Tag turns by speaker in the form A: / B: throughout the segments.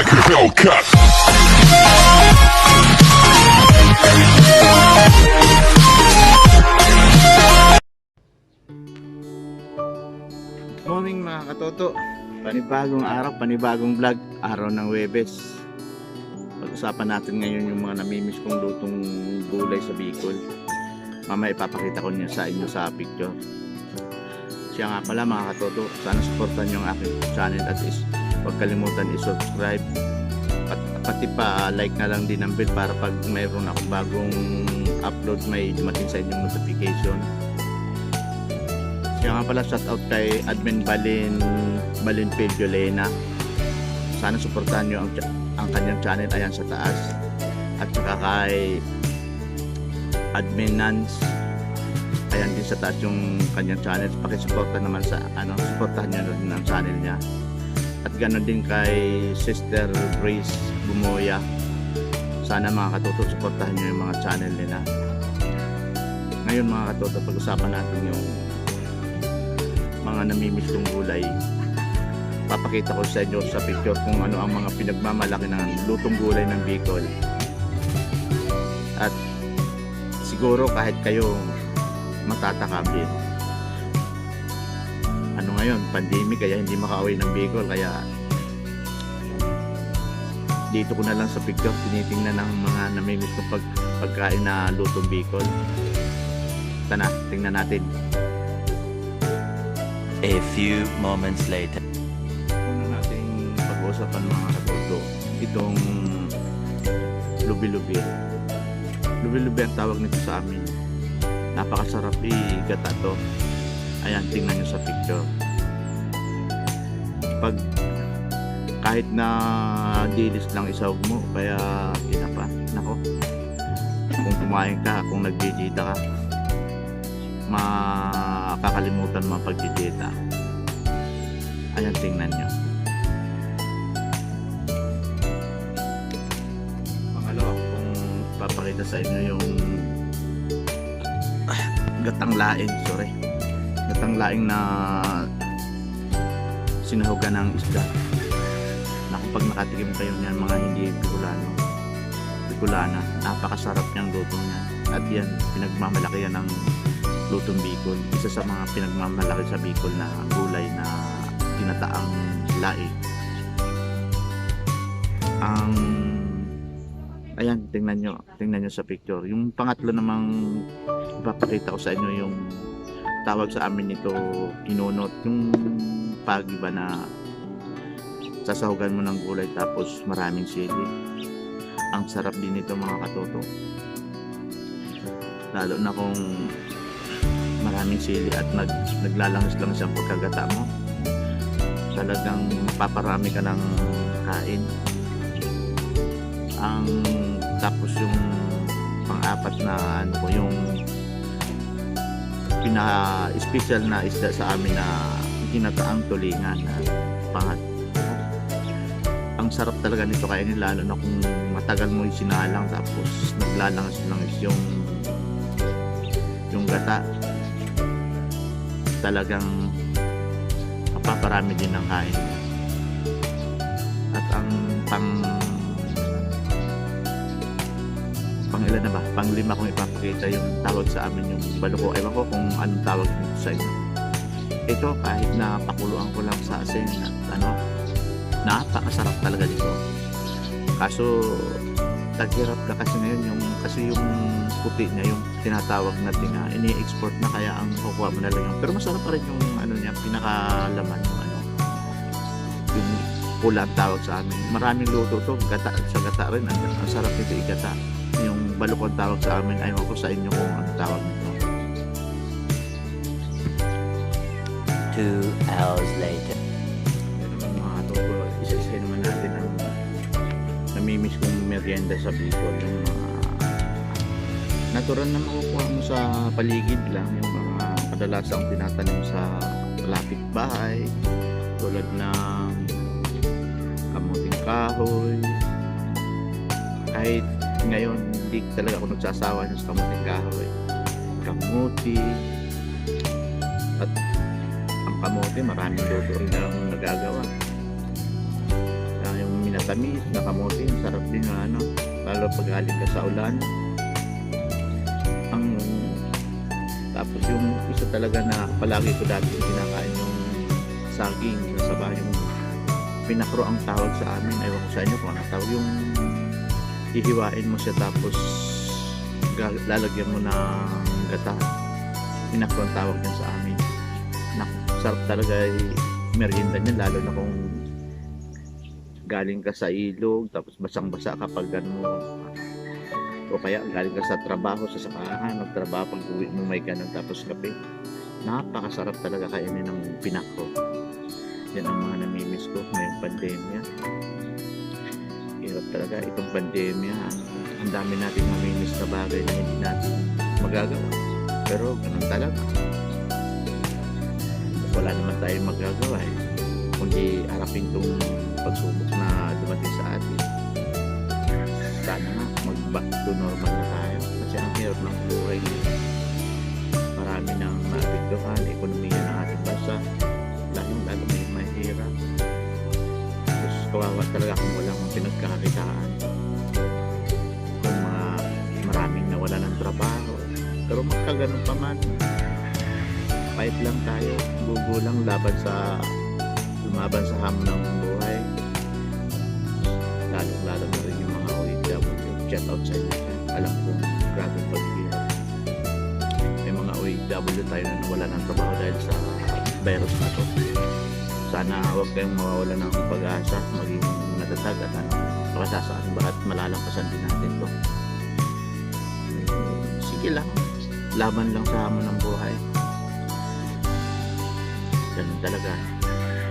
A: like a Hellcat.
B: Morning mga katoto, panibagong araw, panibagong vlog, araw ng Huwebes. Pag-usapan natin ngayon yung mga namimiss kong lutong gulay sa Bicol. Mamaya ipapakita ko niya sa inyo sa picture. Siya nga pala mga katoto, sana supportan niyo ang aking channel at huwag kalimutan i-subscribe at pati pa like na lang din ang bell para pag mayroon akong bagong upload may dumating sa inyong notification. Siya nga pala, shout out kay Admin Balin Pedrolena. Sana suportahan nyo ang kanyang channel, ayan sa taas. At saka kay Admin Nance, ayan din sa taas yung kanyang channel. Pakisuporta naman sa suportahan nyo din ang channel niya. At ganoon din kay Sister Grace Bumoya. Sana mga katoto, suportahan nyo yung mga channel nila. Ngayon mga katoto, pag-usapan natin yung mga namimiss kong gulay. Papakita ko sa inyo sa picture kung ano ang mga pinagmamalaki ng lutong gulay ng Bicol. At siguro kahit kayo matatakam din. Ano ngayon, pandemic, kaya hindi makauwi ng Bicol, kaya dito ko na lang sa picture tinitingnan ng mga namimiss kong pagkain na lutong Bicol. Tara, tingnan natin.
C: A few moments later.
B: Una nating pag-uusapan mga katoto, itong lubi-lubi. Lubi-lubi ang tawag nito sa amin. Napakasarap i-gata to. Ayan, tingnan nyo sa picture. Pag kahit na dilis lang isawag mo, kaya pa, nako, kung kumain ka, kung nagbibida ka, makakalimutan mo ang pagdidita. Ayan, tingnan nyo. Pangalawa kung papakita sa inyo yung gatang laing, gatang laing na sinahugan ng isda. Na kapag nakatikim kayo niyan, mga hindi Bicolana, napakasarap niyang luto niya. At yan, pinagmamalaki yan ng lutong Bicol. Isa sa mga pinagmamalaki sa Bicol na gulay na tinataang laing. Ayan, tingnan nyo sa picture. Yung pangatlo namang ipapakita ko sa inyo, yung tawag sa amin nito kinunot, yung pagiba na sasahugan mo ng gulay tapos maraming sili. Ang sarap din nito mga katoto, lalo na kung maraming sili at naglalangis lang siyang pagkagata mo. Talagang paparami ka ng kain. Tapos yung pang-apat na yung pinaka-special na isda sa amin na ginataang tulingan at pangat. Ang sarap talaga nito kainin, lalo na kung matagal mo yung sinalang tapos naglalangis-langis yung gata. Talagang mapaparami din ng kain. At ang pang ilan na ba? Pang lima kong ipapakita yung tawag sa amin, yung baluko. Ewan ko kung anong tawag nito sa inyo. Ito, kahit na pakuluan ko lang sa asin at napakasarap talaga dito. Kaso taghirap na kasi ngayon yung puti niya, yung tinatawag natin na ini-export na, kaya ang kukuha mo na lang pero masarap pa rin yung niya, pinakalaman yung pula ang tawag sa amin. Maraming luto to, gata sa gata rin, ang sarap nito igata. Yung balukon tawag sa amin, ayaw ko sa inyo kung ang tawag nito.
C: 2 hours later.
B: Mga katoto, isa-isa naman natin ang namimiss kong merienda sa Bicol. Yung mga natural na makukuha mo sa paligid lang, yung mga kadalasang tinatanim sa malapit bahay, tulad ng kamuting kahoy. Kahit ngayon hindi talaga ako nagsasawa sa kamuting kahoy, kamuti. At ang kamote, maraming luto rin ang nagagawa. Yung matamis, na kamote, sarap din yung ano, lalo pag galing ka sa ulan. Tapos yung isa talaga na palagi ko dati kinakain yung saging, nasaba yung pinakro ang tawag sa amin, ewan ko sa inyo kung ano tawag, yung hihiwain mo siya tapos lalagyan mo ng gata, pinakro ang tawag niya sa amin. Sarap talaga merienda niya, lalo na kung galing ka sa ilog tapos basang-basa kapag mo, o kaya galing ka sa trabaho, sa sakahan, magtrabaho, pag uwi mo may ganun tapos kape. Napakasarap talaga kainin ng pinakro. Yan ang mga namimiss ko ngayong pandemya. Hirap talaga itong pandemya. Ang dami nating namimiss na bagay na hindi natin magagawa. Pero ganun talaga. Wala naman tayong magagawa eh. Kundi harapin itong pagsubok na dumating sa atin. Sana nga mag-back to normal na tayo. Kasi ang hirap ng buhay ngayon. Marami nang mapigdohan, ekonomiya ng ating bansa. Lalo may mahirap. Tapos kawawa talaga kung walang pinagkakakitaan. Kung maraming nawala ng trabaho. Pero magkaganon pa man, fight lang tayo, gugulang lumaban sa hamon ng buhay. Lalo na rin yung mga OFW. Shout out sa inyo. Alam ko, grabe paghihirap. May mga OFW tayo na nawala ng trabaho dahil sa virus na to. Sana huwag kayong mawawala ng pag-asa, maging natatag at pakasasaan bakit malalampasan din natin to. Sige lang, laban lang sa hamon ng buhay. Ganun talaga.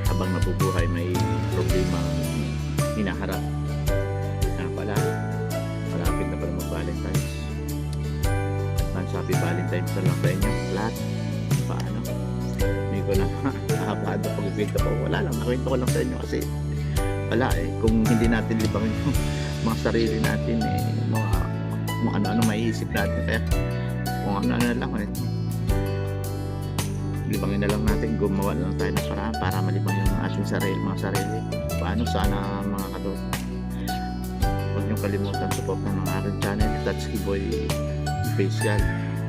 B: Habang nabubuhay may problema hinaharap. Na pala, malapit na pala mag-Valentine's. Advance happy Valentine's na lang sa inyo. Lahat. Paano? Hindi ko na nakapado pag-kwento ko. Wala lang. Nakwento ko lang sa inyo kasi wala eh. Kung hindi natin libangin yung mga sarili natin eh, mga ano-ano maiisip natin. Kaya kung ano-ano lang eh, libangin na lang natin, gumawa na lang tayo ng paraan para malibang yung ating mga sarili. Paano sana mga kadot? Huwag niyong kalimutan supportan ng aking channel, Tatsuki Boy Official.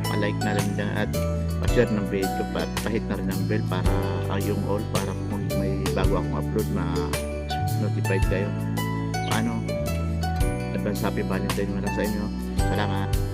B: Pa-like na rin dyan at pa-share ng video, pa-hit na rin ng bell para yung all, para kung may bago akong upload notified kayo. Paano? Advance happy Valentine mo lang sa inyo. Salamat!